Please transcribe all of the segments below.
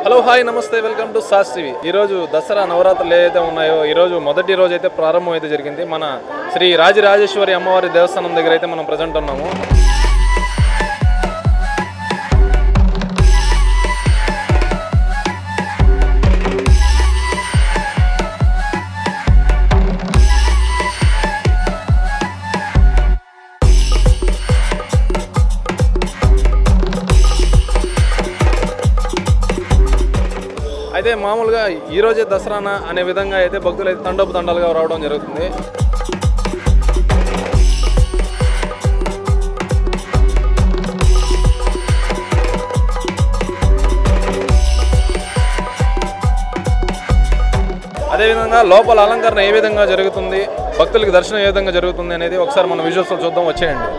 Hello hi నమస్తే welcome to sauce TV. ఈరోజు దసరా నవరాత్రులు ఏదైతే ఉన్నాయో ఈరోజు మొదటి రోజు అయితే ప్రారంభం అయితే జరిగింది. మన శ్రీ రాజరాజేశ్వరి అమ్మవారి దేవస్థానం దగ్గర అయితే మనం ప్రజెంట్ ఉన్నాము. అయితే మామూలుగా ఈరోజే దసరానా అనే విధంగా అయితే భక్తులు అయితే తండోపతండాలుగా రావడం జరుగుతుంది. అదేవిధంగా లోపల అలంకరణ ఏ విధంగా జరుగుతుంది, భక్తులకి దర్శనం ఏ విధంగా జరుగుతుంది అనేది ఒకసారి మనం విజువల్స్లో చూద్దాం, వచ్చేయండి.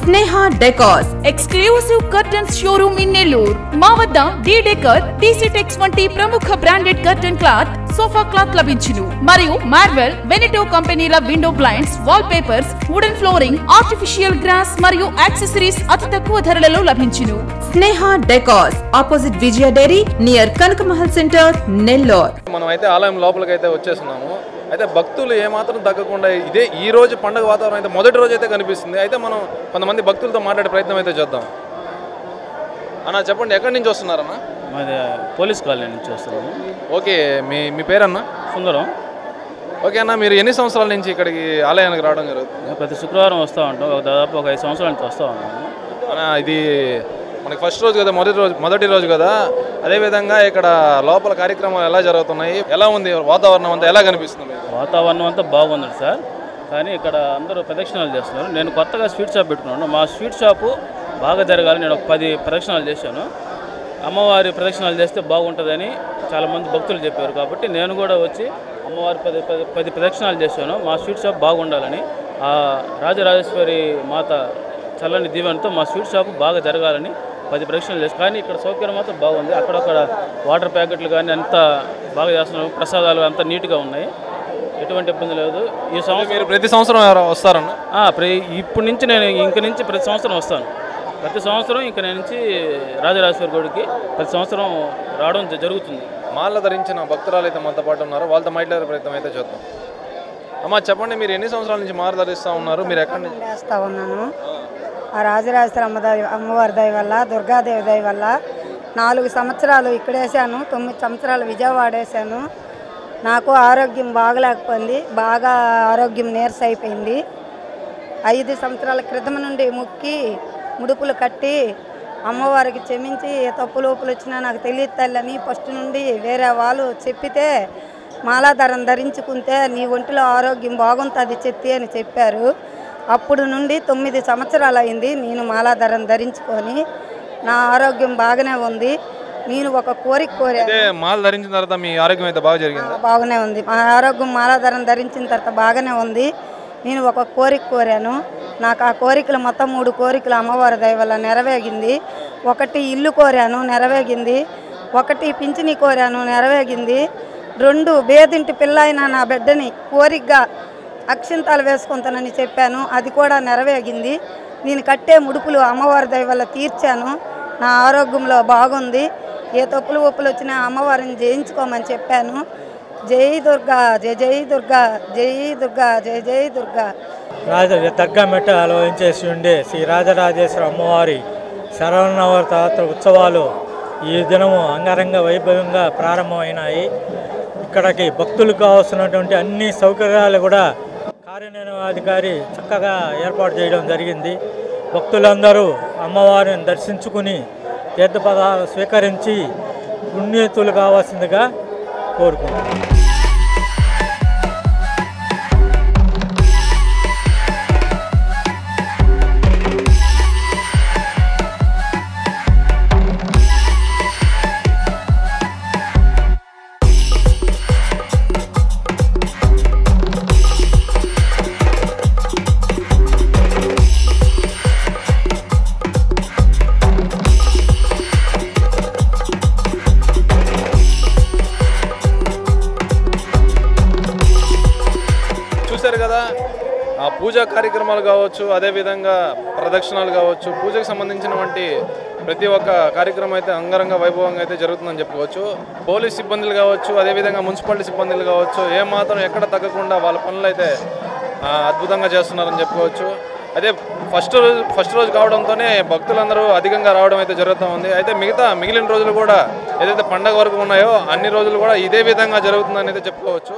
Sneha Decors exclusive curtains showroom in Nellore. మా వద్ద D Decor, DC Tex వంటి ప్రముఖ branded curtain cloth, sofa cloth లభించును. మరియు మార్వెల్, వెనిటో కంపెనీల window blinds, wall papers, wooden flooring, artificial gross మరియు యాక్సెసరీస్ అతి తక్కువ ధరలలో లభించును. Sneha Decors opposite Vijaya Dairy near Kanaka Center, Nellore. మనం అయితే ఆలయం లోపలికి అయితే వచ్చేస్తున్నాము. అయితే భక్తులు ఏమాత్రం తగ్గకుండా ఇదే ఈ రోజు పండుగ వాతావరణం అయితే మొదటి రోజు అయితే కనిపిస్తుంది. అయితే మనం కొంతమంది భక్తులతో మాట్లాడే ప్రయత్నం అయితే చేద్దాం. అన్న చెప్పండి, ఎక్కడి నుంచి వస్తున్నారన్న? మాది పోలీస్ కాలనీ నుంచి వస్తున్నాము. ఓకే, మీ పేరన్న? సుందరం. ఓకే అన్న, మీరు ఎన్ని సంవత్సరాల నుంచి ఇక్కడికి ఆలయానికి రావడం జరుగుతుంది? ప్రతి శుక్రవారం వస్తూ ఉంటాం, దాదాపు ఒక 5 సంవత్సరాల నుంచి వస్తూ ఉన్నాము. అన్న ఇది మనకి ఫస్ట్ రోజు కదా, మొదటి రోజు కదా, అదేవిధంగా ఇక్కడ లోపల కార్యక్రమాలు ఎలా జరుగుతున్నాయి, ఎలా ఉంది వాతావరణం అంతా, ఎలా కనిపిస్తుంది? వాతావరణం అంతా బాగుంది సార్, కానీ ఇక్కడ అందరూ ప్రదక్షిణాలు చేస్తున్నారు. నేను కొత్తగా స్వీట్ షాప్ పెట్టుకున్నాను. మా స్వీట్ షాపు బాగా జరగాలి, నేను ఒక 10 ప్రదక్షిణాలు చేశాను. అమ్మవారి ప్రదక్షిణాలు చేస్తే బాగుంటుందని చాలామంది భక్తులు చెప్పారు. కాబట్టి నేను కూడా వచ్చి అమ్మవారి 10 ప్రదక్షిణాలు చేశాను. మా స్వీట్ షాప్ బాగుండాలని, ఆ రాజరాజేశ్వరి మాత చల్లని దీవెనతో మా స్వీట్ షాపు బాగా జరగాలని 10 ప్రదక్షిణాలు చేస్తాను. కానీ ఇక్కడ సౌకర్యం మాత్రం బాగుంది. అక్కడక్కడ వాటర్ ప్యాకెట్లు కానీ అంతా బాగా చేస్తున్నారు, ప్రసాదాలు అంతా నీట్గా ఉన్నాయి, ఎటువంటి ఇబ్బంది లేదు. ఈ సంవత్సరం మీరు ప్రతి సంవత్సరం వస్తారన్న? ఇప్పటి నుంచి నేను ఇంక నుంచి ప్రతి సంవత్సరం వస్తాను. ప్రతి సంవత్సరం ఇంక నేను నుంచి రాజరాజేశ్వరి గుడికి ప్రతి సంవత్సరం రావడం జరుగుతుంది. మాల ధరించిన భక్తురాలు అయితే మనతో పాటు ఉన్నారు, వాళ్ళతో మాట్లాడే ప్రయత్నం అయితే చేద్దాం. అమ్మ చెప్పండి, మీరు ఎన్ని సంవత్సరాల నుంచి మాల ధరిస్తూ ఉన్నారు? మీరు ఎక్కడి నుంచి వేస్తూ ఉన్నాను? ఆ రాజరాజేశ్వరి అమ్మవారి దయ వల్ల, దుర్గాదేవి దయ వల్ల 4 సంవత్సరాలు ఇక్కడ వేసాను, 9 సంవత్సరాలు విజయవాడ వేసాను. నాకు ఆరోగ్యం బాగలేకపోయింది, బాగా ఆరోగ్యం నీరస అయిపోయింది. 5 సంవత్సరాల క్రితం నుండి ముక్కి ముడుపులు కట్టి అమ్మవారికి క్షమించి ఏ తప్పులు లోపులు వచ్చినా నాకు తెలియదు తల్లని ఫస్ట్ నుండి వేరే వాళ్ళు చెప్పితే మాలాధారం ధరించుకుంటే నీ ఒంటిలో ఆరోగ్యం బాగుంటుంది చెత్తి అని చెప్పారు. అప్పుడు నుండి 9 సంవత్సరాలు అయింది నేను మాలాధారం ధరించుకొని. నా ఆరోగ్యం బాగానే ఉంది. నేను ఒక కోరిక కోరాను. మాల ధరించిన తర్వాత మీ ఆరోగ్యం అయితే బాగా జరిగింది? బాగానే ఉంది, మా ఆరోగ్యం మాలాధారం ధరించిన తర్వాత బాగానే ఉంది. నేను ఒక కోరిక కోరాను. నాకు ఆ కోరికలు మొత్తం 3 కోరికలు అమ్మవారి దయ వల్ల నెరవేగింది. 1 ఇల్లు కోరాను, నెరవేగింది. 1 పింఛని కోరాను, నెరవేగింది. 2 బేదింటి పిల్ల అయినా నా బిడ్డని కోరికగా అక్షింతాలు వేసుకుంటానని చెప్పాను, అది కూడా నెరవేగింది. నేను కట్టే ముడుపులు అమ్మవారి దయ వల్ల తీర్చాను. నా ఆరోగ్యంలో బాగుంది. ఏ తప్పులు ఒప్పులు వచ్చినా అమ్మవారిని జయించుకోమని చెప్పాను. జై దుర్గా, జై జై దుర్గా, జై దుర్గా, జై జై దుర్గా. దగ్గమెట్ట ఆలోచించేసి ఉండే శ్రీ రాజరాజేశ్వరి అమ్మవారి శరన్నవరాత్రి ఉత్సవాలు ఈ దినము అంగరంగ వైభవంగా ప్రారంభమైనాయి. ఇక్కడికి భక్తులకు కావాల్సినటువంటి అన్ని సౌకర్యాలు కూడా కార్యనిర్వహణాధికారి చక్కగా ఏర్పాటు చేయడం జరిగింది. భక్తులందరూ అమ్మవారిని దర్శించుకుని తీర్థపదాలు స్వీకరించి పుణ్యతులు కావాల్సిందిగా కోరుకుంటున్నాను. ఆ పూజా కార్యక్రమాలు కావచ్చు, అదేవిధంగా ప్రదక్షిణాలు కావచ్చు, పూజకు సంబంధించినటువంటి ప్రతి ఒక్క కార్యక్రమం అయితే అంగరంగ వైభవంగా అయితే జరుగుతుందని చెప్పుకోవచ్చు. పోలీస్ సిబ్బందులు కావచ్చు, అదేవిధంగా మున్సిపాలిటీ సిబ్బందులు కావచ్చు, ఏమాత్రం ఎక్కడ తగ్గకుండా వాళ్ళ పనులు అయితే అద్భుతంగా చేస్తున్నారని చెప్పుకోవచ్చు. అయితే ఫస్ట్ రోజు కావడంతోనే భక్తులందరూ అధికంగా రావడం అయితే జరుగుతూ ఉంది. అయితే మిగిలిన రోజులు కూడా ఏదైతే పండగ వరకు ఉన్నాయో అన్ని రోజులు కూడా ఇదే విధంగా జరుగుతుందని అయితే చెప్పుకోవచ్చు.